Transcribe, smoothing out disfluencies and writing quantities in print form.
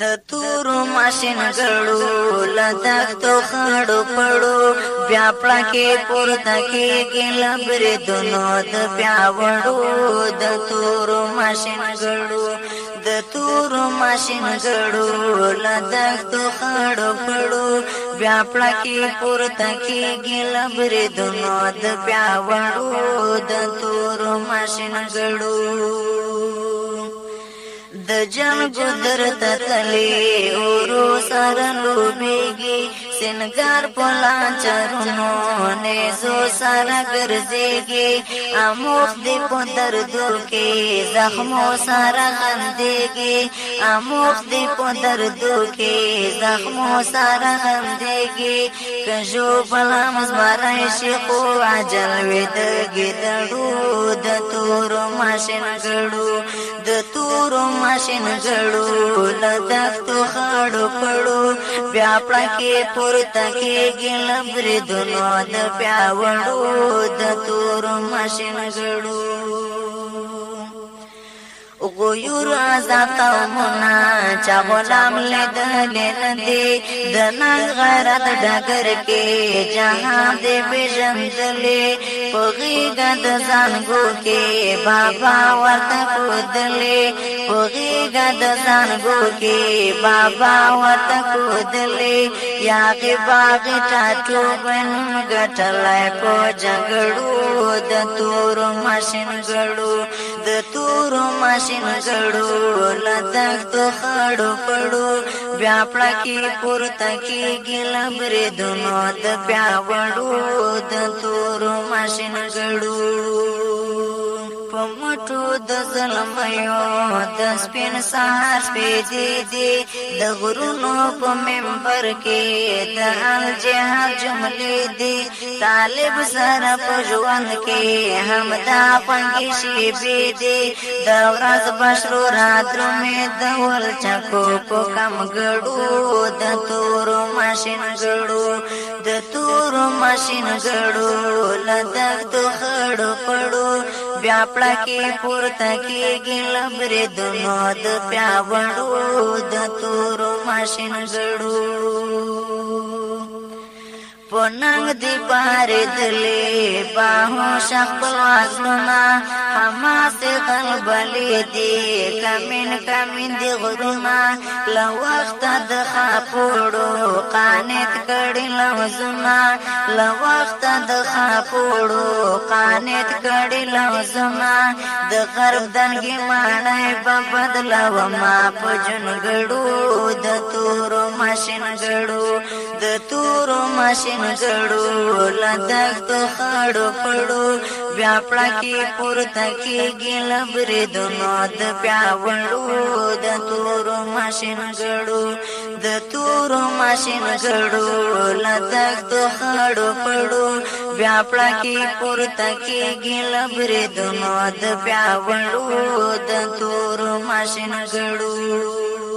د تورو ماشین ګړو لدغتو خړو پړو بیا پړکې پورته کېږي له بریدونو د پیاوړو د تورو ماشین ګړو د تورو ماشین ګړو لدغتو خړو پړو بیا پړکې پورته کېږي له بریدونو د پیاوړو د تورو ماشین ګړو د جنگو درته تلی اورو سره لوبیږي سنگار پلان چرونو نیزو سره ګرځيږي اموخ دی په دردو کې زخمو سره خندېږي اموخ دی په دردو کې زخمو سره خندېږي کجو بلا مزمرای شیخو عجل ویدګي دړو د تورو ماشین ګړو د تورو ماشین ګړو لدغتو خړو پړو بیا پړکې پورته کېږي له بریدونو د پیاوړو د تورو ماشین ګړو غیور آزاد قومنا چا غلام لیدلی ندی د ننګ غیرت ډګر کې جهان دې پیژندلی په غېږه د زانګو کې بابا ورته کودلی په غېږه د زانګو کې بابا ورته کودلی یاغې باغې ټاټوبن ګټلی په جګړو د تورو ماشین ګړو د تورو ماشین ګړو لدغتو خړو پړو بیا پړکې پورته کېږي له بریدونو د پیاوړو د تورو ماشین ګړو په مټو د ظلمیو د سپین سهار سپېدې دي د غرونو په منبر کې د الجهاد جملې دي طالب سره په ژوند کې همدا خوږې شېبې دي د ورځ بشرو راتلو مې د ولچکو په کم ګړو د تورو ماشین ګړو د تورو ماشین ګړو لدغتو خړو پړو بیا پړکې پورته کېږي له بریدونو د پیاوړو د تورو ماشین ګړو پوننګ دی باردلی باهو شخص وازلونا حماس قلبلی دی کمین دی غرونا لوقت د خاپوړو قانت کړي لوزنا لوقت د خاپوړو قانت کړي لوزنا د غرب دنګي مانای په بدلو ما په جنګړو د تورو ماشین ګړو د تورو ماشین ګړو لدغتو خړو پړو بیا پړکې پورته کېږي له بریدونو د پیاوړو د تورو ماشین ګړو د تورو ماشین ګړو لدغتو خړو پړو بیا پړکې پورته کېږي له بریدونو د پیاوړو د تورو ماشین ګړو